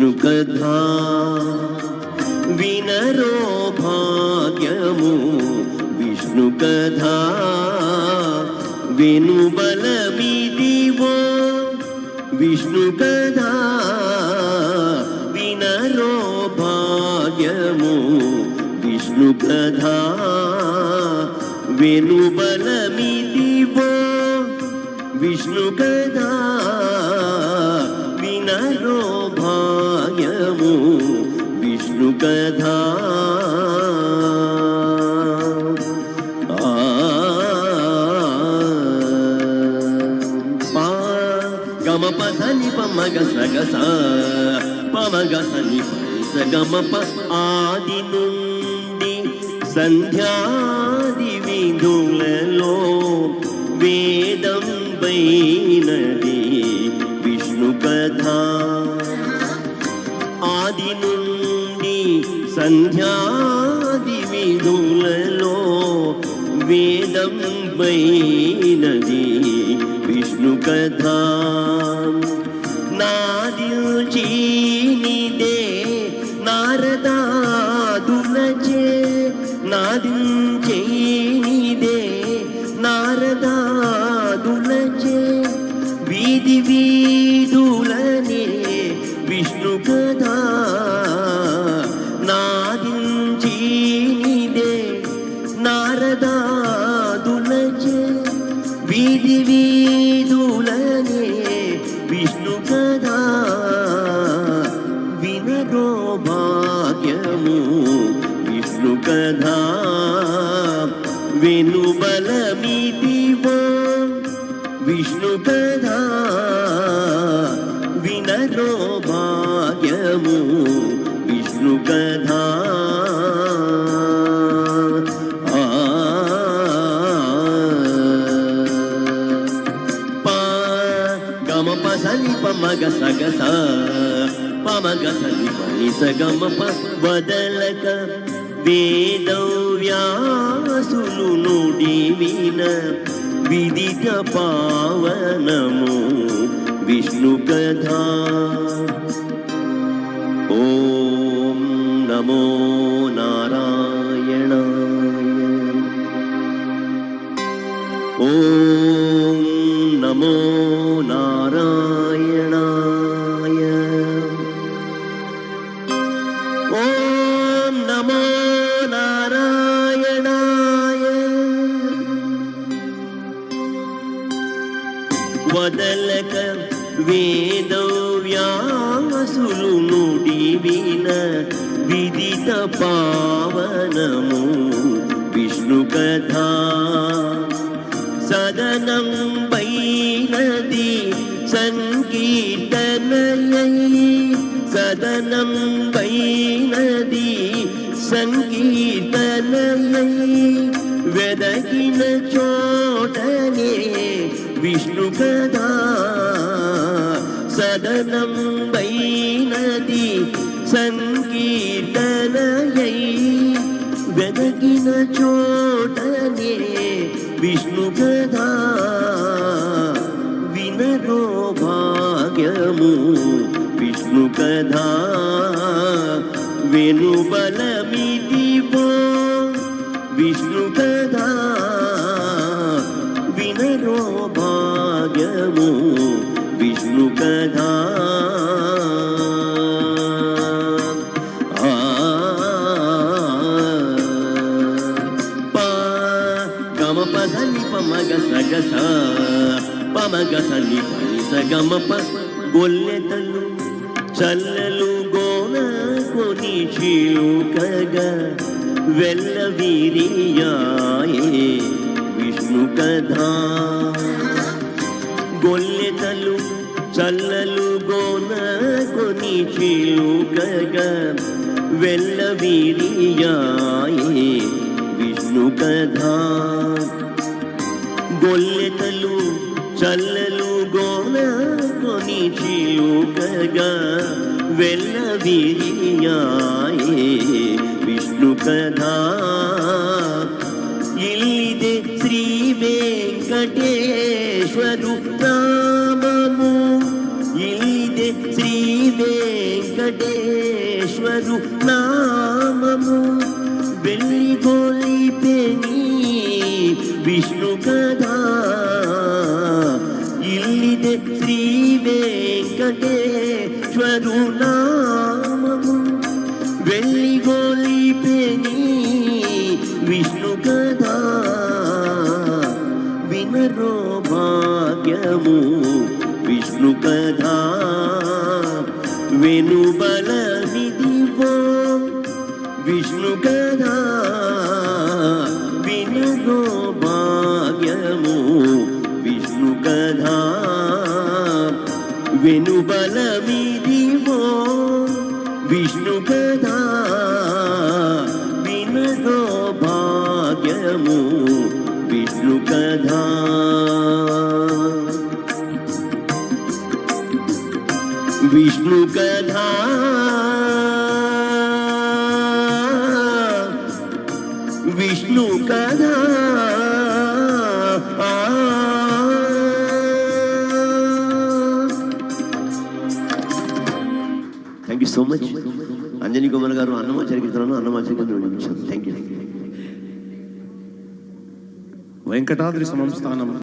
విష్ణు కథా వినరో భాగ్యము విష్ణు కథా వెనుబలమిదివో విష్ణు కథా వినరో భాగ్యము విష్ణు కథా వెనుబలమిదివో విష్ణు కథా వినరో భాగ్యము విష్ణు కథా గమపసని పమగ సగస పమగ సని సగమప ఆది నుండి సంధ్యాది విధులలో వేదం వైనది విష్ణు కథా ఆది నుండి సంధ్యాది విధులలో వేదం వైనది విష్ణు కథా నాదిల్చీనిదే నారదాదులచే నాదించేనిదే నారదాదులచే వీధి వీధులనే విష్ణు కథా నాదించేనిదే నారదాదులచే వీధి వీధులనే విష్ణు కథా వినరో భాగ్యము విష్ణు కథా వెనుబలమిదివో విష్ణు కథా వినరో భాగ్యము విష్ణు కథా గమపసని పమగ సగస పమగ సని పని సగమప వదలక వేదవ్యాసులు నుడి విన విదిత పావనము విష్ణు కథా ఓం నమో నారాయణాయ ఓం నమో నారాయణాయ ఓం నమో నారాయణాయ వదలక వేదవ్యాసులు నుడి విన విదిత పావనము విష్ణు కథా సదనం వైనది సంకీర్తనయై సదనం వైనది సంకీర్తనయై వెదకిన చోటనే విష్ణు కథా సదనం వైనది సంకీర్తనయై వెదకిన చోటనే విష్ణు కథా వినరో భాగ్యము విష్ణు కథా వెనుబలమిదివో విష్ణు కథా వినరో భాగ్యము విష్ణు కథా గమపసని పమగ సగస పమగ సని పని సగమప గొల్లెతలు చల్లలు గోన కొని చిలుకగా వెల్ల వీరియాయే విష్ణు కథా గొల్లెతలు చల్లలు గోన కొని చిలుకగా వెల్ల వీరియాయే విష్ణు కథా గొల్లెతలు చల్లలు గోన కొని చిలుకగా వెల్ల వీరియాయే విష్ణు కథా ఇల్లిదే శ్రీ వెంకటేశ్వరు నామము ఇల్లిదే శ్రీ వెంకటేశ్వరు వెంకటేశ్వరు నామము వెల్లిగొలిపెని విష్ణు కథా ఇల్లిదే శ్రీ వెంకటేశ్వరు నామము వెల్లిగొలిపెని విష్ణు కథా వినరో భాగ్యము విష్ణు కథా వెనుబలమిదివో విష్ణు కథా వినరో భాగ్యము విష్ణు కథా వెనుబలమిదివో విష్ణు కథా వినరో భాగ్యము విష్ణు కథా విష్ణు కథా విష్ణు కథా thank you so much. Anjani Kumar గారు అన్నమాచార్యకీర్తనను అన్నమాచార్యకీర్తన వినిపించారు. Thank you. వెంకటాద్రి సంస్థానం